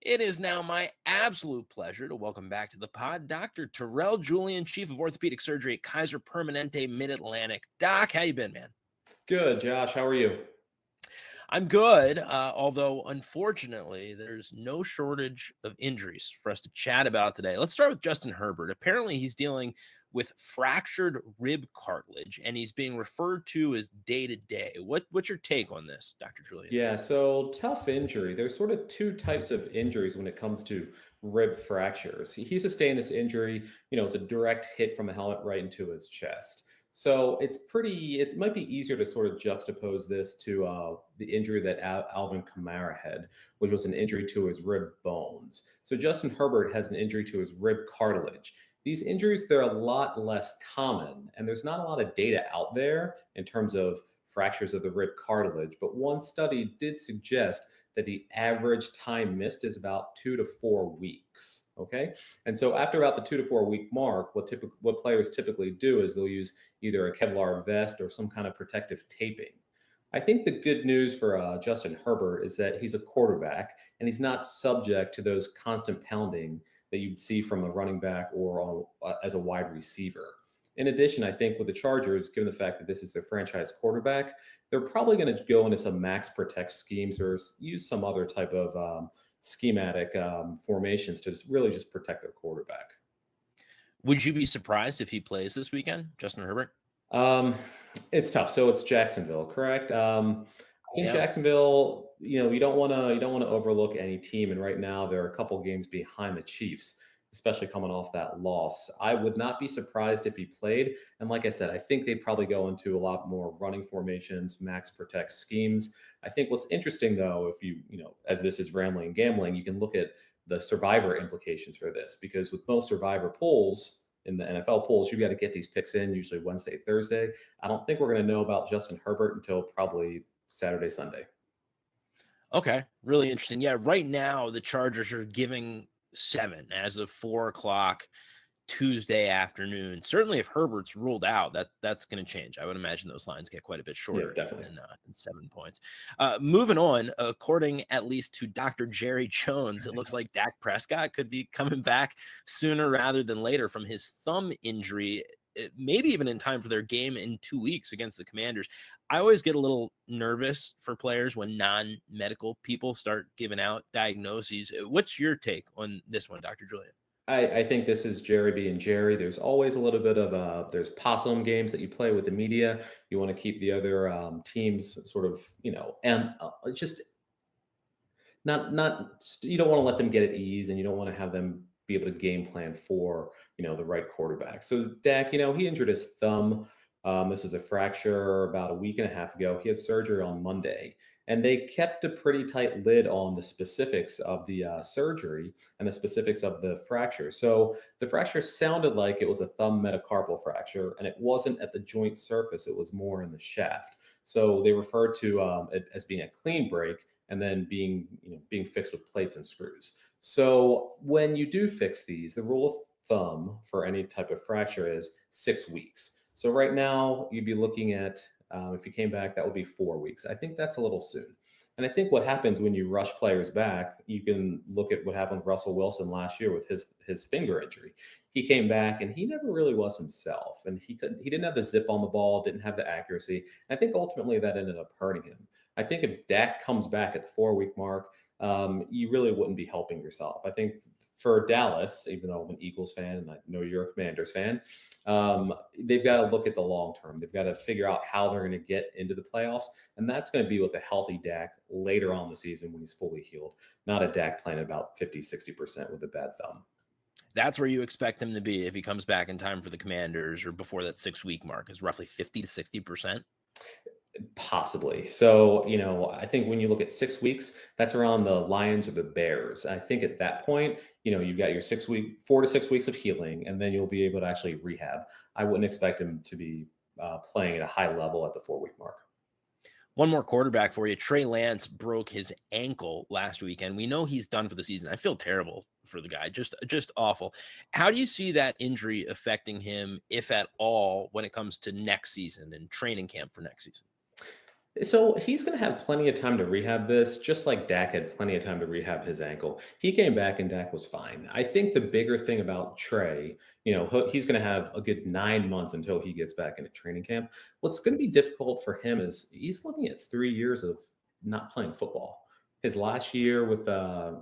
It is now my absolute pleasure to welcome back to the pod Dr. Terrill Julien, Chief of Orthopedic Surgery at Kaiser Permanente Mid-Atlantic. Doc, how you been, man? Good, Josh. How are you? I'm good, although unfortunately there's no shortage of injuries for us to chat about today. Let's start with Justin Herbert. Apparently he's dealing with fractured rib cartilage, and he's being referred to as day-to-day. What's your take on this, Dr. Julian? Yeah, so tough injury. There's sort of two types of injuries when it comes to rib fractures. He sustained this injury, it's a direct hit from a helmet right into his chest. So it might be easier to sort of juxtapose this to the injury that Alvin Kamara had, which was an injury to his rib bones. So Justin Herbert has an injury to his rib cartilage. These injuries, they're a lot less common, and there's not a lot of data out there in terms of fractures of the rib cartilage. But one study did suggest that the average time missed is about 2 to 4 weeks. Okay. And so after about the 2 to 4 week mark, what players typically do is they'll use either a Kevlar vest or some kind of protective taping. I think the good news for Justin Herbert is that he's a quarterback and he's not subject to those constant pounding that you'd see from a running back or as a wide receiver. In addition, I think with the Chargers, given the fact that this is their franchise quarterback, they're probably going to go into some max protect schemes or use some other type of schematic formations to really just protect their quarterback. Would you be surprised if he plays this weekend, Justin Herbert? It's tough. So it's Jacksonville, correct? I think Yeah. Jacksonville, you don't want to overlook any team, and right now they're a couple games behind the Chiefs, especially coming off that loss. I would not be surprised if he played, and like I said, I think they'd probably go into a lot more running formations, max protect schemes. I think what's interesting though, if as this is rambling and gambling, you can look at the survivor implications for this, because with most survivor polls in the NFL polls, you've got to get these picks in usually Wednesday, Thursday. I don't think we're going to know about Justin Herbert until probably Saturday, Sunday. Okay, really interesting. Yeah, right now the Chargers are giving 7 as of 4 o'clock Tuesday afternoon. Certainly, if Herbert's ruled out, that's going to change. I would imagine those lines get quite a bit shorter Definitely. than 7 points. Moving on, according at least to Dr. Jerry Jones, it looks like Dak Prescott could be coming back sooner rather than later from his thumb injury, maybe even in time for their game in 2 weeks against the Commanders. I always get a little nervous for players when non-medical people start giving out diagnoses. What's your take on this one, Dr. Julian? I think this is Jerry being Jerry. There's always a little bit of there's possum games that you play with the media. You want to keep the other teams sort of, and just not you don't want to let them get at ease, and you don't want to have them be able to game plan for the right quarterback. So Dak, he injured his thumb. This is a fracture about a week and a half ago. He had surgery on Monday, and they kept a pretty tight lid on the specifics of the surgery and the specifics of the fracture. So the fracture sounded like it was a thumb metacarpal fracture, and it wasn't at the joint surface. It was more in the shaft. So they referred to it as being a clean break and then being fixed with plates and screws. So when you do fix these, the rule of thumb for any type of fracture is 6 weeks. So right now you'd be looking at if you came back, that would be 4 weeks. I think that's a little soon. And I think what happens when you rush players back, you can look at what happened with Russell Wilson last year with his finger injury. He came back and he never really was himself, and he didn't have the zip on the ball, didn't have the accuracy. And I think ultimately that ended up hurting him. I think if Dak comes back at the 4 week mark, you really wouldn't be helping yourself. I think for Dallas, even though I'm an Eagles fan and I know you're a Commanders fan, they've got to look at the long term. They've got to figure out how they're going to get into the playoffs. And that's going to be with a healthy Dak later on in the season when he's fully healed, not a Dak playing about 50-60% with a bad thumb. That's where you expect him to be if he comes back in time for the Commanders or before that 6 week mark, is roughly 50-60%. Possibly. So, I think when you look at 6 weeks, that's around the Lions or the Bears. I think at that point, you've got your 4 to 6 weeks of healing, and then you'll be able to actually rehab. I wouldn't expect him to be playing at a high level at the 4 week mark. One more quarterback for you. Trey Lance broke his ankle last weekend. We know he's done for the season. I feel terrible for the guy, just awful. How do you see that injury affecting him, if at all, when it comes to next season and training camp for next season? So he's going to have plenty of time to rehab this, just like Dak had plenty of time to rehab his ankle. He came back and Dak was fine. I think the bigger thing about Trey, he's going to have a good 9 months until he gets back into training camp. What's going to be difficult for him is he's looking at 3 years of not playing football. His last year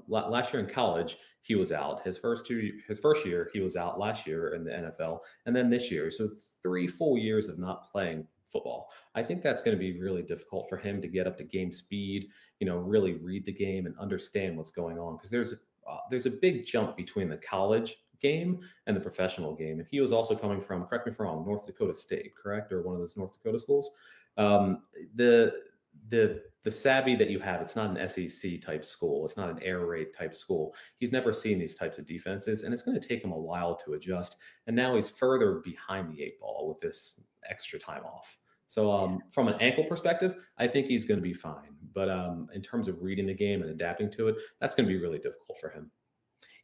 last year in college, he was out. His first year, he was out last year in the NFL, and then this year, so 3 full years of not playing football. I think that's going to be really difficult for him to get up to game speed, really read the game and understand what's going on because there's a big jump between the college game and the professional game. And he was also coming from, correct me if I'm wrong, North Dakota State, correct, or one of those North Dakota schools. Um, the the savvy that you have, it's not an SEC type school, it's not an air raid type school. He's never seen these types of defenses, and it's going to take him a while to adjust. And now he's further behind the eight ball with this extra time off. So from an ankle perspective, I think he's going to be fine. But in terms of reading the game and adapting to it, that's going to be really difficult for him.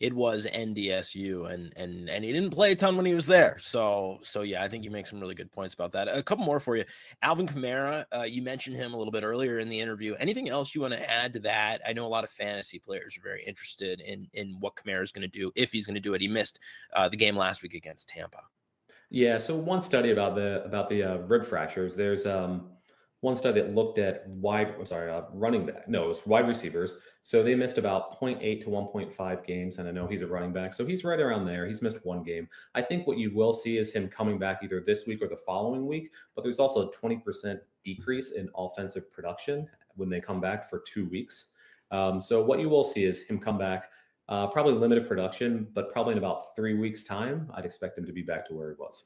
It was NDSU, and he didn't play a ton when he was there. So yeah, I think you make some really good points about that. A couple more for you. Alvin Kamara, you mentioned him a little bit earlier in the interview. Anything else you want to add to that? I know a lot of fantasy players are very interested in what Kamara is going to do, if he's going to do it. He missed the game last week against Tampa. Yeah. So one study about the rib fractures. There's one study that looked at running back. No, it was wide receivers. So they missed about zero 0.8 to 1.5 games. And I know he's a running back. So he's right around there. He's missed one game. I think what you will see is him coming back either this week or the following week. But there's also a 20% decrease in offensive production when they come back for 2 weeks. So what you will see is him come back, probably limited production, but probably in about 3 weeks' time, I'd expect him to be back to where he was.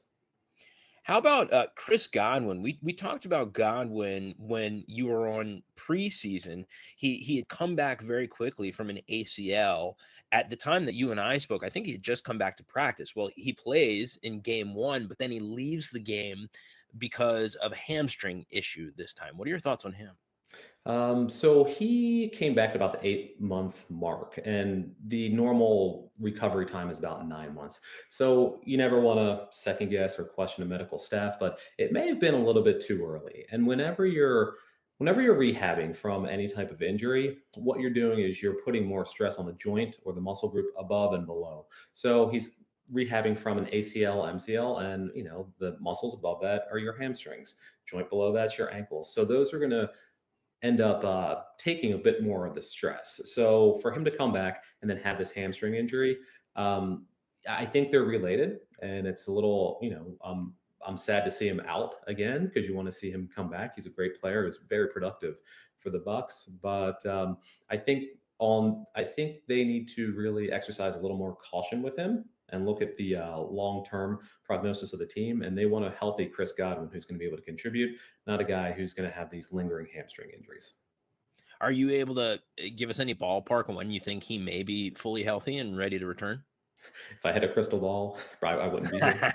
How about Chris Godwin? We talked about Godwin when you were on preseason. He had come back very quickly from an ACL. At the time that you and I spoke, I think he had just come back to practice. Well, he plays in game one, but then he leaves the game because of a hamstring issue this time. What are your thoughts on him? So he came back at about the 8 month mark, and the normal recovery time is about 9 months. So you never want to second guess or question a medical staff, but it may have been a little bit too early. And whenever you're rehabbing from any type of injury, what you're doing is you're putting more stress on the joint or the muscle group above and below. So he's rehabbing from an ACL, MCL, and the muscles above that are your hamstrings. Joint below that's your ankles. So those are going to end up taking a bit more of the stress. So for him to come back and then have this hamstring injury, I think they're related, and it's a little, I'm sad to see him out again because you want to see him come back. He's a great player. He's very productive for the Bucks, but I think they need to really exercise a little more caution with him and look at the long-term prognosis of the team. And they want a healthy Chris Godwin who's going to be able to contribute, not a guy who's going to have these lingering hamstring injuries. Are you able to give us any ballpark on when you think he may be fully healthy and ready to return? If I had a crystal ball, I wouldn't be here.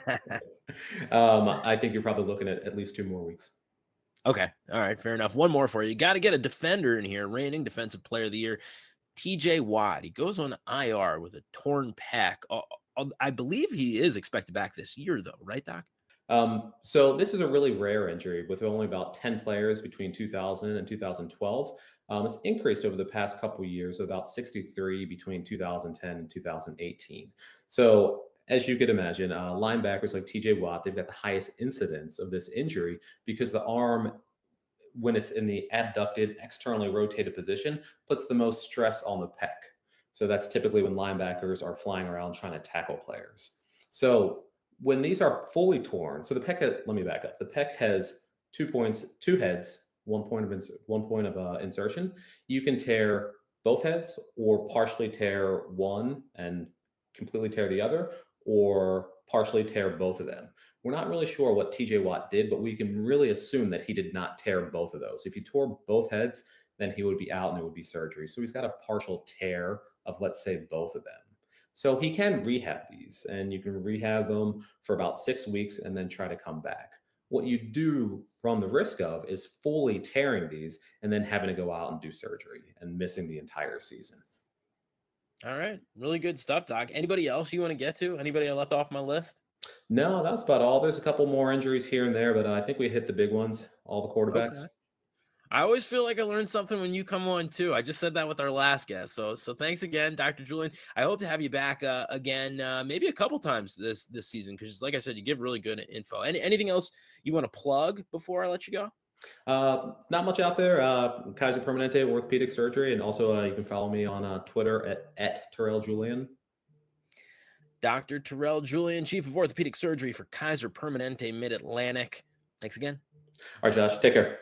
I think you're probably looking at least 2 more weeks. Okay. All right. Fair enough. One more for you. Got to get a defender in here, reigning defensive player of the year, TJ Watt. He goes on IR with a torn pec. I believe he is expected back this year, though, right, Doc? So this is a really rare injury with only about 10 players between 2000 and 2012. It's increased over the past couple of years, about 63 between 2010 and 2018. So as you could imagine, linebackers like TJ Watt, they've got the highest incidence of this injury because the arm, when it's in the abducted, externally rotated position, puts the most stress on the pec. So that's typically when linebackers are flying around trying to tackle players. So when these are fully torn, so let me back up. The pec has 2 points, 2 heads, 1 point of insertion. You can tear both heads or partially tear one and completely tear the other, or partially tear both of them. We're not really sure what TJ Watt did, but we can really assume that he did not tear both of those. If he tore both heads, then he would be out and it would be surgery. So he's got a partial tear of, let's say, both of them. So he can rehab these, and you can rehab them for about 6 weeks and then try to come back. What you do run the risk of is fully tearing these and then having to go out and do surgery and missing the entire season. All right. Really good stuff, Doc. Anybody else you want to get to? Anybody I left off my list? No, that's about all. There's a couple more injuries here and there, but I think we hit the big ones, all the quarterbacks. Okay. I always feel like I learned something when you come on too. I just said that with our last guest. So thanks again, Dr. Julien. I hope to have you back again, maybe a couple times this season, because like I said, you give really good info. Anything else you want to plug before I let you go? Not much out there. Kaiser Permanente orthopedic surgery, and also you can follow me on Twitter at Terrill Julien. Dr. Terrill Julien, Chief of Orthopedic Surgery for Kaiser Permanente Mid-Atlantic. Thanks again. All right, Josh, take care.